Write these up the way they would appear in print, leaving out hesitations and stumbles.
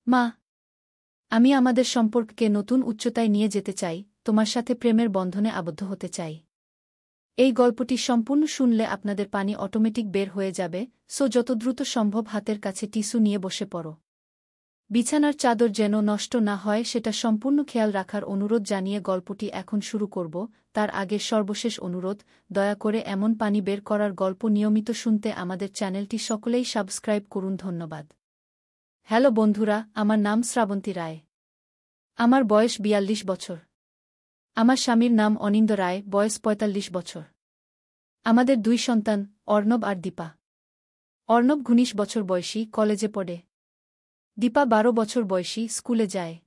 মা, আমি আমাদের সম্পর্ককে নতুন উচ্চতায় নিয়ে যেতে চাই, তোমার সাথে প্রেমের বন্ধনে আবদ্ধ হতে চাই। এই গল্পটি সম্পূর্ণ শুনলে আপনাদের পানি অটোমেটিক বের হয়ে যাবে, সো যত দ্রুত সম্ভব হাতের কাছে টিস্যু নিয়ে বসে পড়ো। বিছানার চাদর যেন নষ্ট না হয় সেটা সম্পূর্ণ খেয়াল রাখার অনুরোধ জানিয়ে গল্পটি এখন শুরু করব। তার আগে সর্বশেষ অনুরোধ, দয়া করে এমন পানি বের করার গল্প নিয়মিত শুনতে আমাদের চ্যানেলটি সকলেই সাবস্ক্রাইব করুন। ধন্যবাদ। হ্যালো বন্ধুরা, আমার নাম শ্রাবন্তী রায়। আমার বয়স ৪২ বছর। আমার স্বামীর নাম অনিন্দ রায়, বয়স ৪৫ বছর। আমাদের ২ সন্তান, অর্ণব আর দীপা। অর্ণব ১৯ বছর বয়সী, কলেজে পড়ে। দীপা ১২ বছর বয়সী, স্কুলে যায়।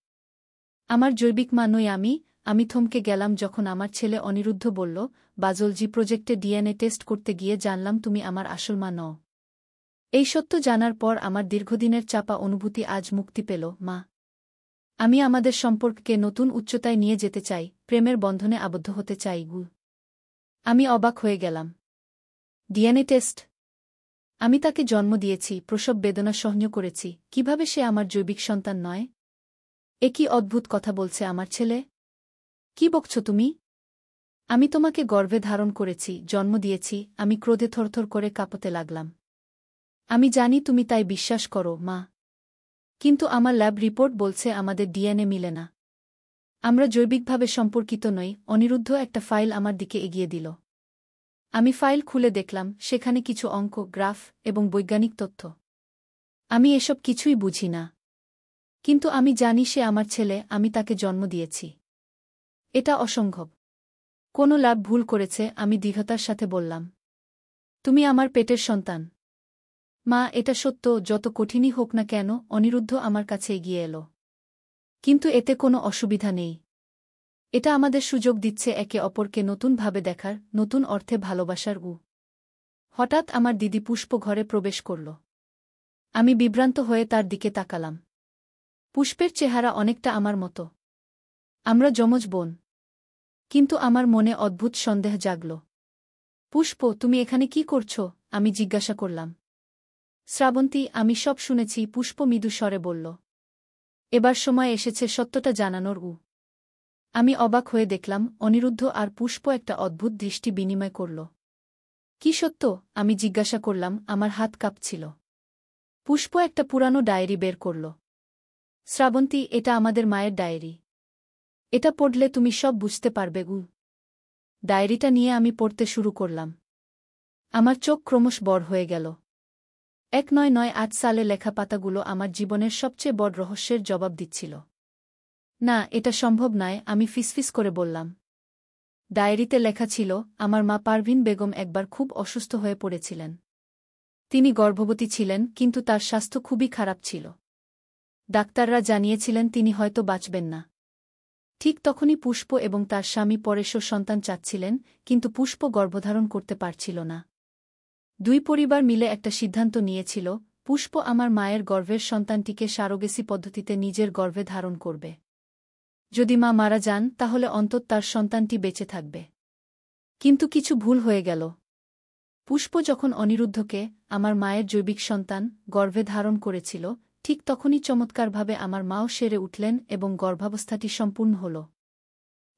আমার জৈবিক মা নই আমি থমকে গেলাম যখন আমার ছেলে অনিরুদ্ধ বলল, বাজলজি প্রজেক্টে ডিএনএ টেস্ট করতে গিয়ে জানলাম তুমি আমার আসল মা নও। এই সত্য জানার পর আমার দীর্ঘদিনের চাপা অনুভূতি আজ মুক্তি পেল। মা, আমি আমাদের সম্পর্ককে নতুন উচ্চতায় নিয়ে যেতে চাই, প্রেমের বন্ধনে আবদ্ধ হতে চাই। আমি অবাক হয়ে গেলাম। DNA test? আমি তাকে জন্ম দিয়েছি, প্রসব বেদনা সহ্য করেছি, কিভাবে সে আমার জৈবিক সন্তান নয়? এ কি অদ্ভুত কথা বলছে আমার ছেলে! কি বকছ তুমি? আমি তোমাকে গর্ভে ধারণ করেছি, জন্ম দিয়েছি। আমি ক্রোধে থরথর করে কাঁপতে লাগলাম। আমি জানি তুমি তাই বিশ্বাস করো, মা। কিন্তু আমার ল্যাব রিপোর্ট বলছে আমাদের ডিএনএ মিলে না। আমরা জৈবিকভাবে সম্পর্কিত নই। অনিরুদ্ধ একটা ফাইল আমার দিকে এগিয়ে দিল। আমি ফাইল খুলে দেখলাম, সেখানে কিছু অঙ্ক, গ্রাফ এবং বৈজ্ঞানিক তথ্য। আমি এসব কিছুই বুঝি না। কিন্তু আমি জানি সে আমার ছেলে, আমি তাকে জন্ম দিয়েছি। এটা অসম্ভব। কোনো ল্যাব ভুল করেছে, আমি দৃঢ়তার সাথে বললাম। তুমি আমার পেটের সন্তান। মা, এটা সত্য, যত কঠিনই হোক না কেন। অনিরুদ্ধ আমার কাছে এগিয়ে এলো। কিন্তু এতে কোনো অসুবিধা নেই। এটা আমাদের সুযোগ দিচ্ছে একে অপরকে নতুনভাবে দেখার, নতুন অর্থে ভালোবাসার। হঠাৎ আমার দিদি পুষ্প ঘরে প্রবেশ করল। আমি বিভ্রান্ত হয়ে তার দিকে তাকালাম। পুষ্পের চেহারা অনেকটা আমার মতো। আমরা যমজ বোন। কিন্তু আমার মনে অদ্ভুত সন্দেহ জাগল। পুষ্প, তুমি এখানে কি করছ? আমি জিজ্ঞাসা করলাম। শ্রাবন্তী, আমি সব শুনেছি, পুষ্প মৃদু স্বরে বলল। এবার সময় এসেছে সত্যটা জানানোর। আমি অবাক হয়ে দেখলাম, অনিরুদ্ধ আর পুষ্প একটা অদ্ভুত দৃষ্টি বিনিময় করল। কি সত্য? আমি জিজ্ঞাসা করলাম, আমার হাত কাঁপছিল। পুষ্প একটা পুরানো ডায়েরি বের করল। শ্রাবন্তী, এটা আমাদের মায়ের ডায়েরি। এটা পড়লে তুমি সব বুঝতে পারবে। ডায়েরিটা নিয়ে আমি পড়তে শুরু করলাম। আমার চোখ ক্রমশ বড় হয়ে গেল। ১৯৯৮ সালে লেখা পাতাগুলো আমার জীবনের সবচেয়ে বড় রহস্যের জবাব দিচ্ছিল। না, এটা সম্ভব নয়, আমি ফিসফিস করে বললাম। ডায়েরিতে লেখা ছিল, আমার মা পারভিন বেগম একবার খুব অসুস্থ হয়ে পড়েছিলেন। তিনি গর্ভবতী ছিলেন, কিন্তু তার স্বাস্থ্য খুবই খারাপ ছিল। ডাক্তাররা জানিয়েছিলেন তিনি হয়তো বাঁচবেন না। ঠিক তখনই পুষ্প এবং তার স্বামী পরেশও সন্তান চাচ্ছিলেন, কিন্তু পুষ্প গর্ভধারণ করতে পারছিল না। দুই পরিবার মিলে একটা সিদ্ধান্ত নিয়েছিল, পুষ্প আমার মায়ের গর্ভের সন্তানটিকে সারোগেসি পদ্ধতিতে নিজের গর্ভে ধারণ করবে। যদি মা মারা যান, তাহলে অন্তত তার সন্তানটি বেঁচে থাকবে। কিন্তু কিছু ভুল হয়ে গেল। পুষ্প যখন অনিরুদ্ধকে, আমার মায়ের জৈবিক সন্তান, গর্ভে ধারণ করেছিল, ঠিক তখনই চমৎকারভাবে আমার মাও সেরে উঠলেন এবং গর্ভাবস্থাটি সম্পূর্ণ হল।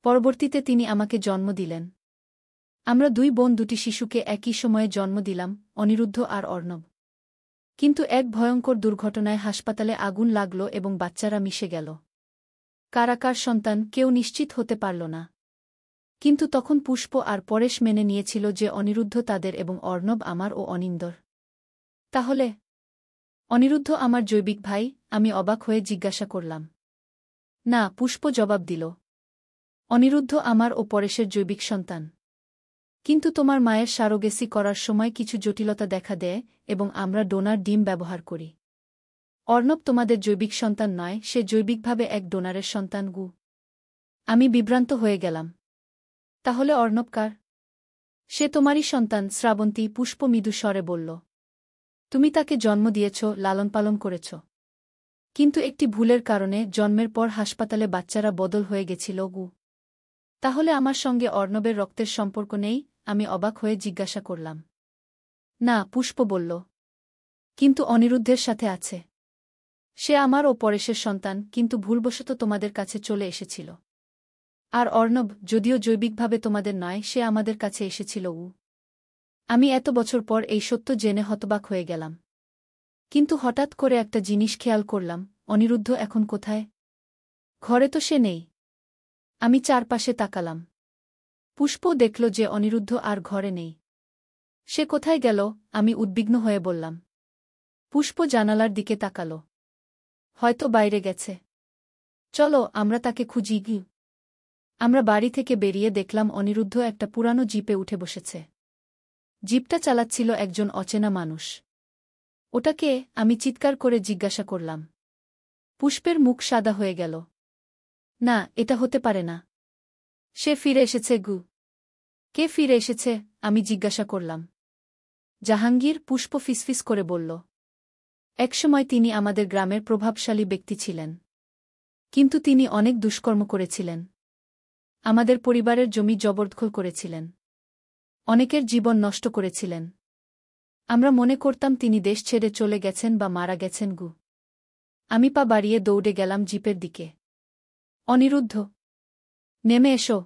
পরবর্তীতে তিনি আমাকে জন্ম দিলেন। আমরা ২ বোন ২টি শিশুকে একই সময়ে জন্ম দিলাম, অনিরুদ্ধ আর অর্ণব। কিন্তু এক ভয়ঙ্কর দুর্ঘটনায় হাসপাতালে আগুন লাগল এবং বাচ্চারা মিশে গেল। কারা কার সন্তান, কেউ নিশ্চিত হতে পারল না। কিন্তু তখন পুষ্প আর পরেশ মেনে নিয়েছিল যে অনিরুদ্ধ তাদের এবং অর্ণব আমার ও অনিন্দর। তাহলে অনিরুদ্ধ আমার জৈবিক ভাই? আমি অবাক হয়ে জিজ্ঞাসা করলাম। না, পুষ্প জবাব দিল। অনিরুদ্ধ আমার ও পরেশের জৈবিক সন্তান। কিন্তু তোমার মায়ের সারোগেসি করার সময় কিছু জটিলতা দেখা দেয় এবং আমরা ডোনার ডিম ব্যবহার করি। অর্ণব তোমাদের জৈবিক সন্তান নয়, সে জৈবিকভাবে এক ডোনারের সন্তান। আমি বিভ্রান্ত হয়ে গেলাম। তাহলে অর্ণব কার? সে তোমারই সন্তান, শ্রাবন্তী, পুষ্প মৃদু স্বরে বলল। তুমি তাকে জন্ম দিয়েছ, লালনপালন করেছ। কিন্তু একটি ভুলের কারণে জন্মের পর হাসপাতালে বাচ্চারা বদল হয়ে গেছিল। তাহলে আমার সঙ্গে অর্ণবের রক্তের সম্পর্ক নেই? আমি অবাক হয়ে জিজ্ঞাসা করলাম। না, পুষ্প বলল। কিন্তু অনিরুদ্ধের সাথে আছে। সে আমার ও পরেশের সন্তান, কিন্তু ভুলবশত তোমাদের কাছে চলে এসেছিল। আর অর্ণব, যদিও জৈবিকভাবে তোমাদের নয়, সে আমাদের কাছে এসেছিল। আমি এত বছর পর এই সত্য জেনে হতবাক হয়ে গেলাম। কিন্তু হঠাৎ করে একটা জিনিস খেয়াল করলাম, অনিরুদ্ধ এখন কোথায়? ঘরে তো সে নেই। আমি চারপাশে তাকালাম। পুষ্প দেখল যে অনিরুদ্ধ আর ঘরে নেই। সে কোথায় গেল? আমি উদ্বিগ্ন হয়ে বললাম। পুষ্প জানালার দিকে তাকাল। হয়তো বাইরে গেছে। চলো আমরা তাকে খুঁজি গি। আমরা বাড়ি থেকে বেরিয়ে দেখলাম অনিরুদ্ধ একটা পুরানো জিপে উঠে বসেছে। জিপটা চালাচ্ছিল একজন অচেনা মানুষ। ওটা কে? আমি চিৎকার করে জিজ্ঞাসা করলাম। পুষ্পের মুখ সাদা হয়ে গেল। না, এটা হতে পারে না। সে ফিরে এসেছে গু। কে ফিরে এসেছে? আমি জিজ্ঞাসা করলাম। জাহাঙ্গীর, পুষ্প ফিসফিস করে বলল। একসময় তিনি আমাদের গ্রামের প্রভাবশালী ব্যক্তি ছিলেন। কিন্তু তিনি অনেক দুষ্কর্ম করেছিলেন। আমাদের পরিবারের জমি জবরদখল করেছিলেন। অনেকের জীবন নষ্ট করেছিলেন। আমরা মনে করতাম তিনি দেশ ছেড়ে চলে গেছেন বা মারা গেছেন গু। আমি পা বাড়িয়ে দৌড়ে গেলাম জিপের দিকে। অনিরুদ্ধ, নেমে এসো।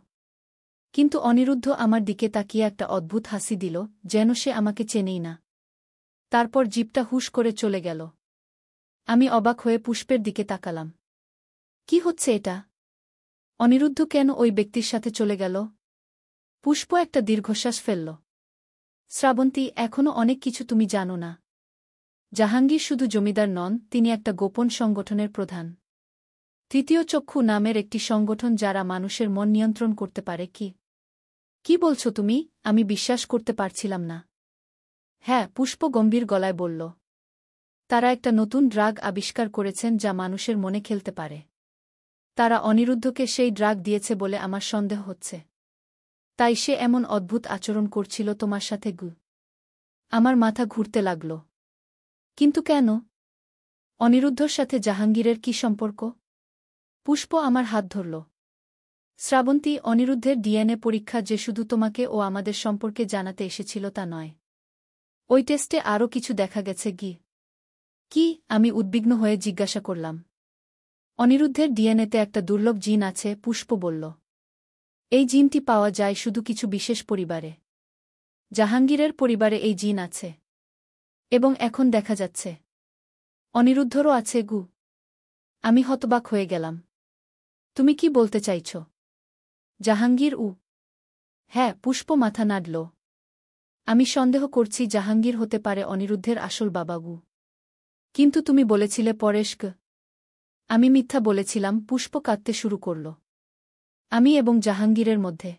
কিন্তু অনিরুদ্ধ আমার দিকে তাকিয়ে একটা অদ্ভুত হাসি দিল, যেন সে আমাকে চেনেই না। তারপর জিপটা হুশ করে চলে গেল। আমি অবাক হয়ে পুষ্পের দিকে তাকালাম। কি হচ্ছে এটা? অনিরুদ্ধ কেন ওই ব্যক্তির সাথে চলে গেল? পুষ্প একটা দীর্ঘশ্বাস ফেলল। শ্রাবন্তী, এখনও অনেক কিছু তুমি জানো না। জাহাঙ্গীর শুধু জমিদার নন, তিনি একটা গোপন সংগঠনের প্রধান। তৃতীয় চক্ষু নামের একটি সংগঠন যারা মানুষের মন নিয়ন্ত্রণ করতে পারে। কি বলছো তুমি? আমি বিশ্বাস করতে পারছিলাম না। হ্যাঁ, পুষ্প গম্ভীর গলায় বলল। তারা একটা নতুন ড্রাগ আবিষ্কার করেছেন যা মানুষের মনে খেলতে পারে। তারা অনিরুদ্ধকে সেই ড্রাগ দিয়েছে বলে আমার সন্দেহ হচ্ছে। তাই সে এমন অদ্ভুত আচরণ করছিল তোমার সাথে গু। আমার মাথা ঘুরতে লাগল। কিন্তু কেন? অনিরুদ্ধর সাথে জাহাঙ্গীরের কি সম্পর্ক? পুষ্প আমার হাত ধরল। শ্রাবন্তী, অনিরুদ্ধের ডিএনএ পরীক্ষা যে শুধু তোমাকে ও আমাদের সম্পর্কে জানাতে এসেছিল তা নয়। ওই টেস্টে আরও কিছু দেখা গেছে গি। কি? আমি উদ্বিগ্ন হয়ে জিজ্ঞাসা করলাম। অনিরুদ্ধের ডিএনএতে একটা দুর্লভ জিন আছে, পুষ্প বলল। এই জিনটি পাওয়া যায় শুধু কিছু বিশেষ পরিবারে। জাহাঙ্গীরের পরিবারে এই জিন আছে। এবং এখন দেখা যাচ্ছে অনিরুদ্ধরও আছে গু। আমি হতবাক হয়ে গেলাম। তুমি কি বলতে চাইছ? জাহাঙ্গীর? হ্যাঁ, পুষ্প মাথা নাড়ল। আমি সন্দেহ করছি জাহাঙ্গীর হতে পারে অনিরুদ্ধের আসল বাবা গু। কিন্তু তুমি বলেছিলে পরেশক। আমি মিথ্যা বলেছিলাম। পুষ্প কাঁদতে শুরু করল। আমি এবং জাহাঙ্গীরের মধ্যে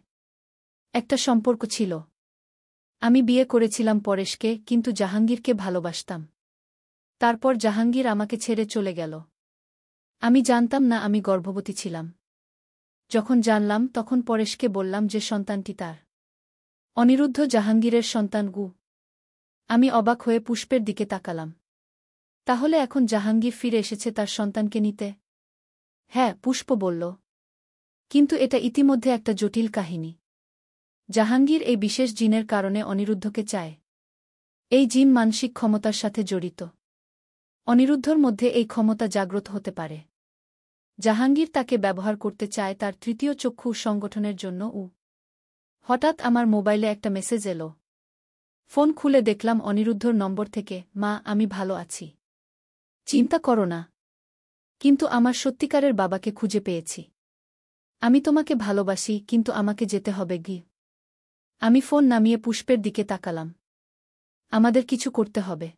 একটা সম্পর্ক ছিল। আমি বিয়ে করেছিলাম পরেশকে, কিন্তু জাহাঙ্গীরকে ভালোবাসতাম। তারপর জাহাঙ্গীর আমাকে ছেড়ে চলে গেল। আমি জানতাম না আমি গর্ভবতী ছিলাম। যখন জানলাম তখন পরেশকে বললাম যে সন্তানটি তার। অনিরুদ্ধ জাহাঙ্গীরের সন্তান গু। আমি অবাক হয়ে পুষ্পের দিকে তাকালাম। তাহলে এখন জাহাঙ্গীর ফিরে এসেছে তার সন্তানকে নিতে? হ্যাঁ, পুষ্প বলল। কিন্তু এটা ইতিমধ্যে একটা জটিল কাহিনী। জাহাঙ্গীর এই বিশেষ জিনের কারণে অনিরুদ্ধকে চায়। এই জিন মানসিক ক্ষমতার সাথে জড়িত। অনিরুদ্ধর মধ্যে এই ক্ষমতা জাগ্রত হতে পারে। জাহাঙ্গীর তাকে ব্যবহার করতে চায় তার তৃতীয় চক্ষু সংগঠনের জন্য। হঠাৎ আমার মোবাইলে একটা মেসেজ এলো। ফোন খুলে দেখলাম অনিরুদ্ধর নম্বর থেকে। মা, আমি ভালো আছি। চিন্তা করো না। কিন্তু আমার সত্যিকারের বাবাকে খুঁজে পেয়েছি। আমি তোমাকে ভালোবাসি, কিন্তু আমাকে যেতে হবে গি। আমি ফোন নামিয়ে পুষ্পের দিকে তাকালাম। আমাদের কিছু করতে হবে।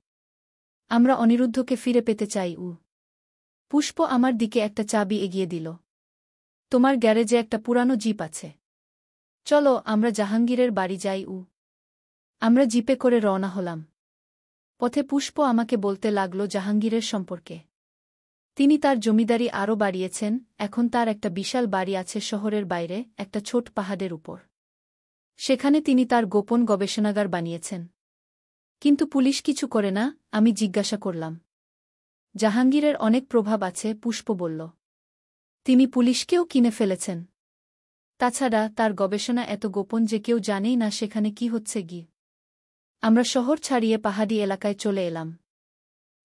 আমরা অনিরুদ্ধকে ফিরে পেতে চাই। পুষ্প আমার দিকে একটা চাবি এগিয়ে দিল। তোমার গ্যারেজে একটা পুরানো জিপ আছে। চলো আমরা জাহাঙ্গীরের বাড়ি যাই। আমরা জিপে করে রওনা হলাম। পথে পুষ্প আমাকে বলতে লাগল জাহাঙ্গীরের সম্পর্কে। তিনি তার জমিদারি আরও বাড়িয়েছেন। এখন তার একটা বিশাল বাড়ি আছে শহরের বাইরে, একটা ছোট পাহাড়ের উপর। সেখানে তিনি তার গোপন গবেষণাগার বানিয়েছেন। কিন্তু পুলিশ কিছু করে না। আমি জিজ্ঞাসা করলাম। জাহাঙ্গীরের অনেক প্রভাব আছে, পুষ্প বলল। তিনি পুলিশকেও কিনে ফেলেছেন। তাছাড়া তার গবেষণা এত গোপন যে কেউ জানেই না সেখানে কি হচ্ছে গি। আমরা শহর ছাড়িয়ে পাহাড়ি এলাকায় চলে এলাম।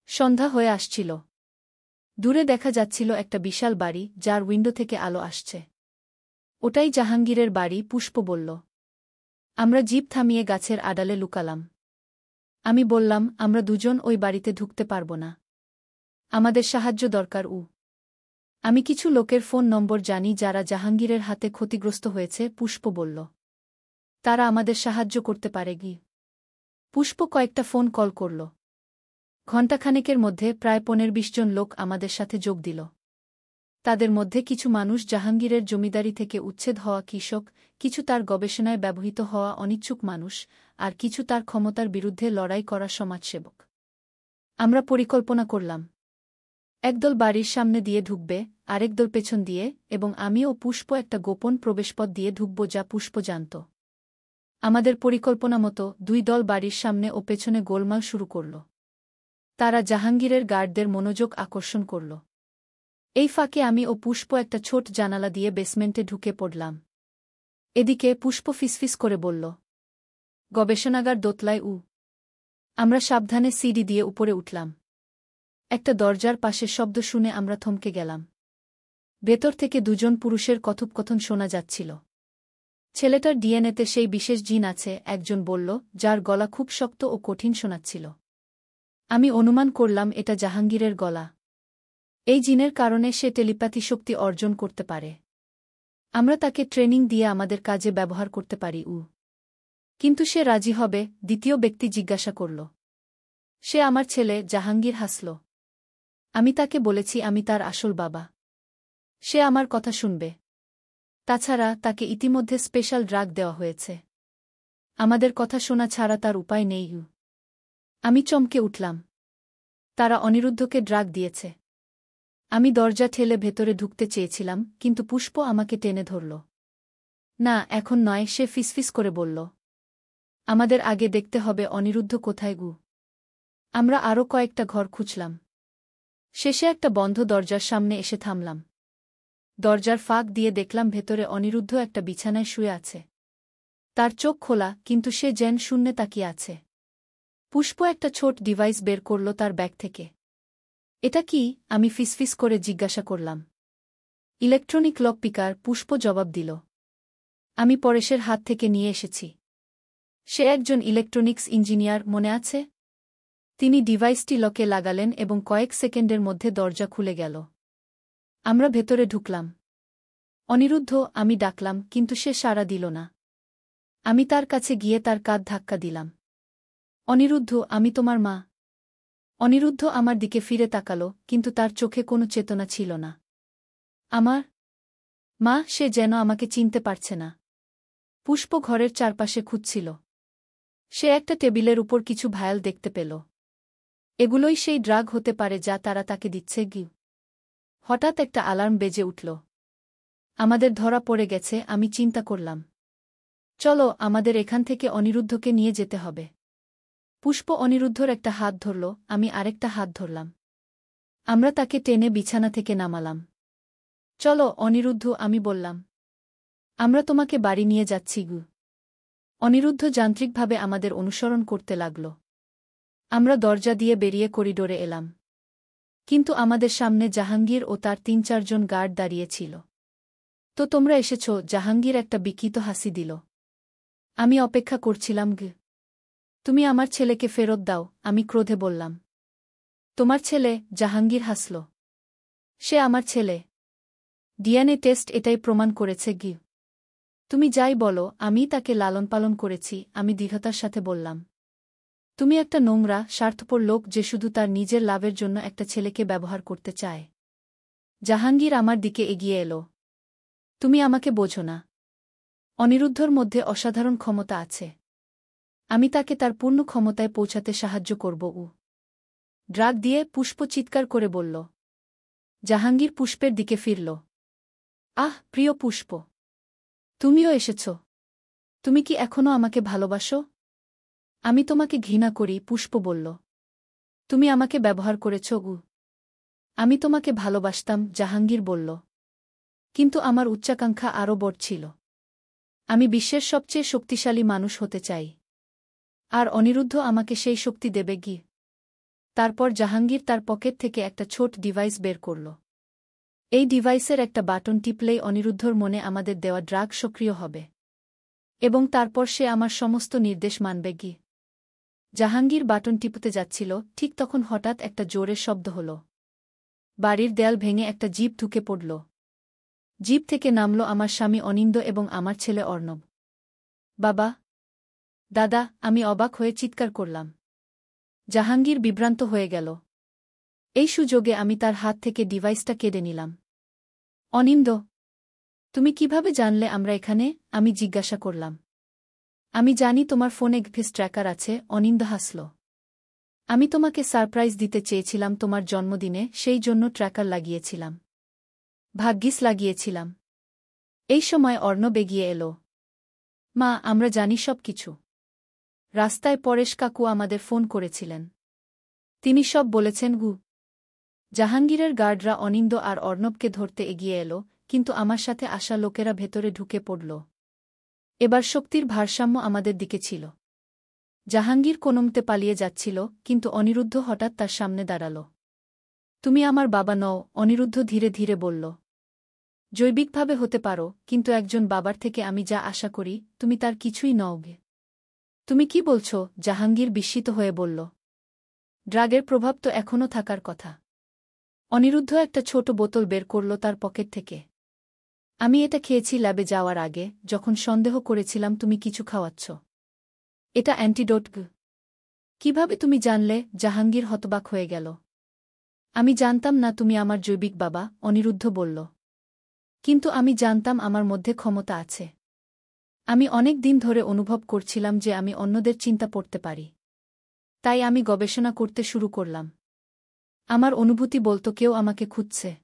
সন্ধ্যা হয়ে আসছিল। দূরে দেখা যাচ্ছিল একটা বিশাল বাড়ি, যার উইন্ডো থেকে আলো আসছে। ওটাই জাহাঙ্গীরের বাড়ি, পুষ্প বলল। আমরা জিপ থামিয়ে গাছের আড়ালে লুকালাম। আমি বললাম, আমরা দুজন ওই বাড়িতে ঢুকতে পারব না। আমাদের সাহায্য দরকার। আমি কিছু লোকের ফোন নম্বর জানি যারা জাহাঙ্গীরের হাতে ক্ষতিগ্রস্ত হয়েছে, পুষ্প বলল। তারা আমাদের সাহায্য করতে পারে কি? পুষ্প কয়েকটা ফোন কল করল। ঘণ্টাখানেকের মধ্যে প্রায় 15-20 জন লোক আমাদের সাথে যোগ দিল। তাদের মধ্যে কিছু মানুষ জাহাঙ্গীরের জমিদারি থেকে উচ্ছেদ হওয়া কৃষক, কিছু তার গবেষণায় ব্যবহৃত হওয়া অনিচ্ছুক মানুষ, আর কিছু তার ক্ষমতার বিরুদ্ধে লড়াই করা সমাজসেবক। আমরা পরিকল্পনা করলাম, একদল বাড়ির সামনে দিয়ে ঢুকবে, আরেকদল পেছন দিয়ে, এবং আমি ও পুষ্প একটা গোপন প্রবেশপথ দিয়ে ঢুকব যা পুষ্প জানত। আমাদের পরিকল্পনা মতো 2 দল বাড়ির সামনে ও পেছনে গোলমাল শুরু করল। তারা জাহাঙ্গীরের গার্ডদের মনোযোগ আকর্ষণ করল। এই ফাঁকে আমি ও পুষ্প একটা ছোট জানালা দিয়ে বেসমেন্টে ঢুকে পড়লাম। এদিকে পুষ্প ফিসফিস করে বলল, গবেষণাগার দোতলায়। আমরা সাবধানে সিঁড়ি দিয়ে উপরে উঠলাম। একটা দরজার পাশে শব্দ শুনে আমরা থমকে গেলাম। ভেতর থেকে 2 জন পুরুষের কথোপকথন শোনা যাচ্ছিল। ছেলেটার ডিএনএতে সেই বিশেষ জিন আছে, একজন বলল, যার গলা খুব শক্ত ও কঠিন শোনাচ্ছিল। আমি অনুমান করলাম এটা জাহাঙ্গীরের গলা। এই জিনের কারণে সে টেলিপ্যাথি শক্তি অর্জন করতে পারে। আমরা তাকে ট্রেনিং দিয়ে আমাদের কাজে ব্যবহার করতে পারি। কিন্তু সে রাজি হবে? দ্বিতীয় ব্যক্তি জিজ্ঞাসা করল। সে আমার ছেলে। জাহাঙ্গীর হাসল। আমি তাকে বলেছি আমি তার আসল বাবা। সে আমার কথা শুনবে। তাছাড়া তাকে ইতিমধ্যে স্পেশাল ড্রাগ দেওয়া হয়েছে। আমাদের কথা শোনা ছাড়া তার উপায় নেই। আমি চমকে উঠলাম। তারা অনিরুদ্ধকে ড্রাগ দিয়েছে। আমি দরজা ঠেলে ভেতরে ঢুকতে চেয়েছিলাম, কিন্তু পুষ্প আমাকে টেনে ধরল। না, এখন নয়, সে ফিসফিস করে বলল। আমাদের আগে দেখতে হবে অনিরুদ্ধ কোথায়। আমরা আরও কয়েকটা ঘর খুঁজলাম। শেষে একটা বন্ধ দরজার সামনে এসে থামলাম। দরজার ফাঁক দিয়ে দেখলাম ভেতরে অনিরুদ্ধ একটা বিছানায় শুয়ে আছে। তার চোখ খোলা, কিন্তু সে যেন শূন্যে তাকিয়ে আছে। পুষ্প একটা ছোট ডিভাইস বের করল তার ব্যাগ থেকে। এটা কি? আমি ফিসফিস করে জিজ্ঞাসা করলাম। ইলেকট্রনিক লক পিকার, পুষ্প জবাব দিল। আমি পরেশের হাত থেকে নিয়ে এসেছি। সে একজন ইলেকট্রনিক্স ইঞ্জিনিয়ার, মনে আছে? তিনি ডিভাইসটি লকে লাগালেন এবং কয়েক সেকেন্ডের মধ্যে দরজা খুলে গেল। আমরা ভেতরে ঢুকলাম। অনিরুদ্ধ, আমি ডাকলাম, কিন্তু সে সাড়া দিল না। আমি তার কাছে গিয়ে তার কাঁধ ধাক্কা দিলাম। অনিরুদ্ধ, আমি তোমার মা। অনিরুদ্ধ আমার দিকে ফিরে তাকাল, কিন্তু তার চোখে কোনো চেতনা ছিল না। আমার মা? সে যেন আমাকে চিনতে পারছে না। পুষ্প ঘরের চারপাশে খুঁজছিল। সে একটা টেবিলের উপর কিছু ভায়াল দেখতে পেল। এগুলোই সেই ড্রাগ হতে পারে যা তারা তাকে দিচ্ছে। হঠাৎ একটা অ্যালার্ম বেজে উঠল। আমাদের ধরা পড়ে গেছে, আমি চিন্তা করলাম। চলো, আমাদের এখান থেকে অনিরুদ্ধকে নিয়ে যেতে হবে। পুষ্প অনিরুদ্ধর একটা হাত ধরল, আমি আরেকটা হাত ধরলাম। আমরা তাকে টেনে বিছানা থেকে নামালাম। চলো অনিরুদ্ধ, আমি বললাম। আমরা তোমাকে বাড়ি নিয়ে যাচ্ছি। অনিরুদ্ধ যান্ত্রিকভাবে আমাদের অনুসরণ করতে লাগল। আমরা দরজা দিয়ে বেরিয়ে করিডোরে এলাম। কিন্তু আমাদের সামনে জাহাঙ্গীর ও তার 3-4 জন গার্ড দাঁড়িয়ে ছিল। তো তোমরা এসেছ? জাহাঙ্গীর একটা বিকৃত হাসি দিল। আমি অপেক্ষা করছিলাম। তুমি আমার ছেলেকে ফেরত দাও, আমি ক্রোধে বললাম। তোমার ছেলে? জাহাঙ্গীর হাসল। সে আমার ছেলে। ডিএনএ টেস্ট এটাই প্রমাণ করেছে। তুমি যাই বলো, আমি তাকে লালন পালন করেছি, আমি দৃঢ়তার সাথে বললাম। তুমি একটা নোংরা, স্বার্থপর লোক যে শুধু তার নিজের লাভের জন্য একটা ছেলেকে ব্যবহার করতে চায়। জাহাঙ্গীর আমার দিকে এগিয়ে এলো। তুমি আমাকে বোঝো না। অনিরুদ্ধর মধ্যে অসাধারণ ক্ষমতা আছে। আমি তাকে তার পূর্ণ ক্ষমতায় পৌঁছাতে সাহায্য করব। ড্রাগ দিয়ে? পুষ্প চিৎকার করে বলল। জাহাঙ্গীর পুষ্পের দিকে ফিরল। আহ, প্রিয় পুষ্প, তুমিও এসেছ। তুমি কি এখনও আমাকে ভালোবাসো? আমি তোমাকে ঘৃণা করি, পুষ্প বলল। তুমি আমাকে ব্যবহার করেছ। আমি তোমাকে ভালোবাসতাম, জাহাঙ্গীর বলল। কিন্তু আমার উচ্চাকাঙ্ক্ষা আরও বড় ছিল। আমি বিশ্বের সবচেয়ে শক্তিশালী মানুষ হতে চাই। আর অনিরুদ্ধ আমাকে সেই শক্তি দেবে। তারপর জাহাঙ্গীর তার পকেট থেকে একটা ছোট ডিভাইস বের করল। এই ডিভাইসের একটা বাটন টিপলেই অনিরুদ্ধর মনে আমাদের দেওয়া ড্রাগ সক্রিয় হবে এবং তারপর সে আমার সমস্ত নির্দেশ মানবে কি। জাহাঙ্গীর বাটন টিপতে যাচ্ছিল, ঠিক তখন হঠাৎ একটা জোরের শব্দ হল। বাড়ির দেয়াল ভেঙে একটা জিপ ঢুকে পড়ল। জিপ থেকে নামল আমার স্বামী অনিন্দ এবং আমার ছেলে অর্ণব। বাবা, দাদা, আমি অবাক হয়ে চিৎকার করলাম। জাহাঙ্গীর বিভ্রান্ত হয়ে গেল। এই সুযোগে আমি তার হাত থেকে ডিভাইসটা কেড়ে নিলাম। অনিন্দ, তুমি কিভাবে জানলে আমরা এখানে? আমি জিজ্ঞাসা করলাম। আমি জানি তোমার ফোনে ফেস ট্র্যাকার আছে, অনিন্দ হাসল। আমি তোমাকে সারপ্রাইজ দিতে চেয়েছিলাম তোমার জন্মদিনে, সেই জন্য ট্র্যাকার লাগিয়েছিলাম। ভাগ্যিস লাগিয়েছিলাম। এই সময় অর্ণব এগিয়ে এল। মা, আমরা জানি সব কিছু। রাস্তায় পরেশ কাকু আমাদের ফোন করেছিলেন। তিনি সব বলেছেন গু। জাহাঙ্গীরের গার্ডরা অনিন্দ আর অর্ণবকে ধরতে এগিয়ে এল, কিন্তু আমার সাথে আসা লোকেরা ভেতরে ঢুকে পড়ল। এবার শক্তির ভারসাম্য আমাদের দিকে ছিল। জাহাঙ্গীর কোনোমতে পালিয়ে যাচ্ছিল, কিন্তু অনিরুদ্ধ হঠাৎ তার সামনে দাঁড়াল। তুমি আমার বাবা নও, অনিরুদ্ধ ধীরে ধীরে বলল। জৈবিকভাবে হতে পারো, কিন্তু একজন বাবার থেকে আমি যা আশা করি, তুমি তার কিছুই নও গে। তুমি কি বলছ? জাহাঙ্গীর বিস্মিত হয়ে বলল। ড্রাগের প্রভাব তো এখনও থাকার কথা। অনিরুদ্ধ একটা ছোট বোতল বের করল তার পকেট থেকে। আমি এটা খেয়েছি ল্যাবে যাওয়ার আগে, যখন সন্দেহ করেছিলাম তুমি কিছু খাওয়াচ্ছ। এটা অ্যান্টিডোট গ। কিভাবে তুমি জানলে? জাহাঙ্গীর হতবাক হয়ে গেল। আমি জানতাম না তুমি আমার জৈবিক বাবা, অনিরুদ্ধ বলল। কিন্তু আমি জানতাম আমার মধ্যে ক্ষমতা আছে। আমি অনেক দিন ধরে অনুভব করছিলাম যে আমি অন্যদের চিন্তা পড়তে পারি। তাই আমি গবেষণা করতে শুরু করলাম। আমার অনুভূতি বলতো কেউ আমাকে খুঁজছে।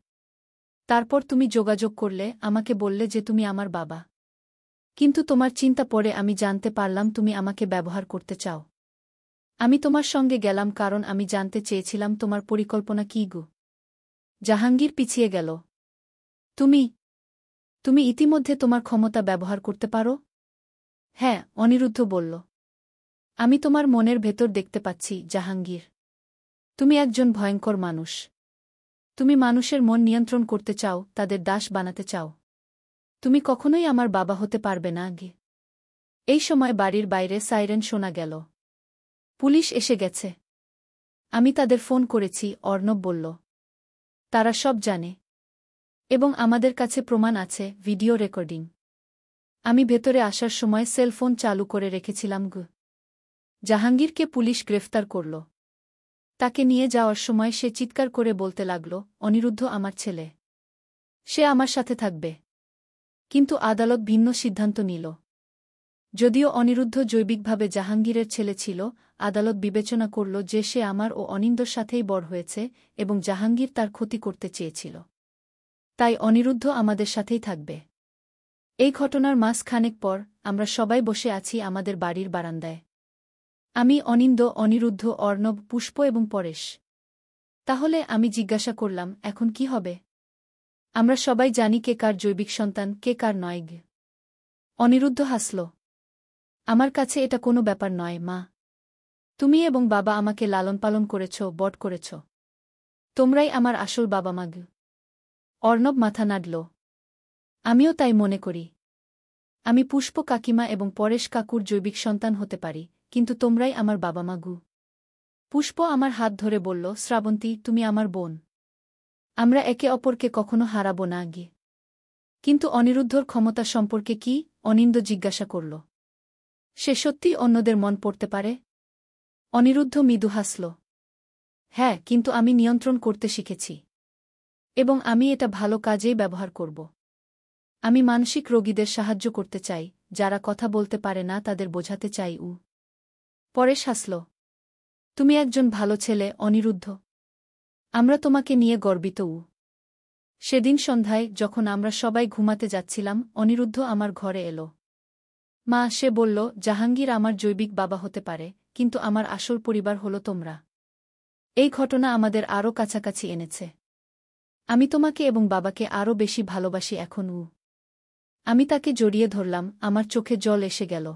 তারপর তুমি যোগাযোগ করলে, আমাকে বললে যে তুমি আমার বাবা। কিন্তু তোমার চিন্তা পড়ে আমি জানতে পারলাম তুমি আমাকে ব্যবহার করতে চাও। আমি তোমার সঙ্গে গেলাম কারণ আমি জানতে চেয়েছিলাম তোমার পরিকল্পনা কী গো। জাহাঙ্গীর পিছিয়ে গেল। তুমি তুমি ইতিমধ্যে তোমার ক্ষমতা ব্যবহার করতে পারো? হ্যাঁ, অনিরুদ্ধ বলল। আমি তোমার মনের ভেতর দেখতে পাচ্ছি, জাহাঙ্গীর। তুমি একজন ভয়ঙ্কর মানুষ। তুমি মানুষের মন নিয়ন্ত্রণ করতে চাও, তাদের দাস বানাতে চাও। তুমি কখনোই আমার বাবা হতে পারবে না গে। এই সময় বাড়ির বাইরে সাইরেন শোনা গেল। পুলিশ এসে গেছে। আমি তাদের ফোন করেছি, অর্ণব বলল। তারা সব জানে। এবং আমাদের কাছে প্রমাণ আছে, ভিডিও রেকর্ডিং। আমি ভেতরে আসার সময় সেলফোন চালু করে রেখেছিলাম গু। জাহাঙ্গীরকে পুলিশ গ্রেফতার করল। তাকে নিয়ে যাওয়ার সময় সে চিৎকার করে বলতে লাগল, অনিরুদ্ধ আমার ছেলে। সে আমার সাথে থাকবে। কিন্তু আদালত ভিন্ন সিদ্ধান্ত নিল। যদিও অনিরুদ্ধ জৈবিকভাবে জাহাঙ্গীরের ছেলে ছিল, আদালত বিবেচনা করল যে সে আমার ও অনিন্দর সাথেই বড় হয়েছে এবং জাহাঙ্গীর তার ক্ষতি করতে চেয়েছিল। তাই অনিরুদ্ধ আমাদের সাথেই থাকবে। এই ঘটনার মাস খানেক পর আমরা সবাই বসে আছি আমাদের বাড়ির বারান্দায়। আমি, অনিন্দ, অনিরুদ্ধ, অর্ণব, পুষ্প এবং পরেশ। তাহলে আমি জিজ্ঞাসা করলাম, এখন কি হবে? আমরা সবাই জানি কে কার জৈবিক সন্তান, কে কার নয়। অনিরুদ্ধ হাসল। আমার কাছে এটা কোনো ব্যাপার নয়, মা। তুমি এবং বাবা আমাকে লালন পালন করেছ, বড় করেছ। তোমরাই আমার আসল বাবা মা। অর্ণব মাথা নাড়ল। আমিও তাই মনে করি। আমি পুষ্প কাকিমা এবং পরেশ কাকুর জৈবিক সন্তান হতে পারি, কিন্তু তোমরাই আমার বাবা মা গু। পুষ্প আমার হাত ধরে বলল, শ্রাবন্তী, তুমি আমার বোন। আমরা একে অপরকে কখনো হারাব না গে। কিন্তু অনিরুদ্ধর ক্ষমতা সম্পর্কে কি? অনিন্দ জিজ্ঞাসা করল। সে সত্যিই অন্যদের মন পড়তে পারে? অনিরুদ্ধ মৃদু হাসল। হ্যাঁ, কিন্তু আমি নিয়ন্ত্রণ করতে শিখেছি। এবং আমি এটা ভালো কাজেই ব্যবহার করব। আমি মানসিক রোগীদের সাহায্য করতে চাই, যারা কথা বলতে পারে না তাদের বোঝাতে চাই। পরেশ হাসল। তুমি একজন ভালো ছেলে, অনিরুদ্ধ। আমরা তোমাকে নিয়ে গর্বিত। সেদিন সন্ধ্যায় যখন আমরা সবাই ঘুমাতে যাচ্ছিলাম, অনিরুদ্ধ আমার ঘরে এল। মা, সে বলল, জাহাঙ্গীর আমার জৈবিক বাবা হতে পারে, কিন্তু আমার আসল পরিবার হলো তোমরা। এই ঘটনা আমাদের আরও কাছাকাছি এনেছে। আমি তোমাকে এবং বাবাকে আরও বেশি ভালোবাসি এখন। আমি তাকে জড়িয়ে ধরলাম, আমার চোখে জল এসে গেল।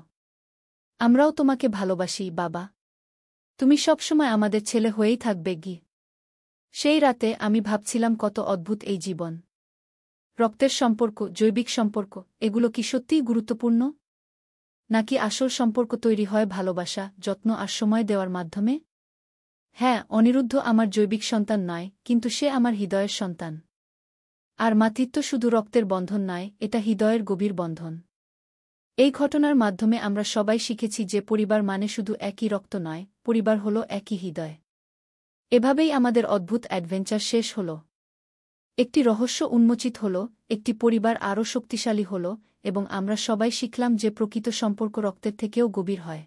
আমরাও তোমাকে ভালোবাসি, বাবা। তুমি সবসময় আমাদের ছেলে হয়েই থাকবে গি। সেই রাতে আমি ভাবছিলাম কত অদ্ভুত এই জীবন। রক্তের সম্পর্ক, জৈবিক সম্পর্ক, এগুলো কি সত্যিই গুরুত্বপূর্ণ? নাকি আসল সম্পর্ক তৈরি হয় ভালোবাসা, যত্ন আর সময় দেওয়ার মাধ্যমে? হ্যাঁ, অনিরুদ্ধ আমার জৈবিক সন্তান নয়, কিন্তু সে আমার হৃদয়ের সন্তান। আর মাতৃত্ব শুধু রক্তের বন্ধন নয়, এটা হৃদয়ের গভীর বন্ধন। এই ঘটনার মাধ্যমে আমরা সবাই শিখেছি যে পরিবার মানে শুধু একই রক্ত নয়, পরিবার হলো একই হৃদয়। এভাবেই আমাদের অদ্ভুত অ্যাডভেঞ্চার শেষ হল। একটি রহস্য উন্মোচিত হল, একটি পরিবার আরও শক্তিশালী হল, এবং আমরা সবাই শিখলাম যে প্রকৃত সম্পর্ক রক্তের থেকেও গভীর হয়।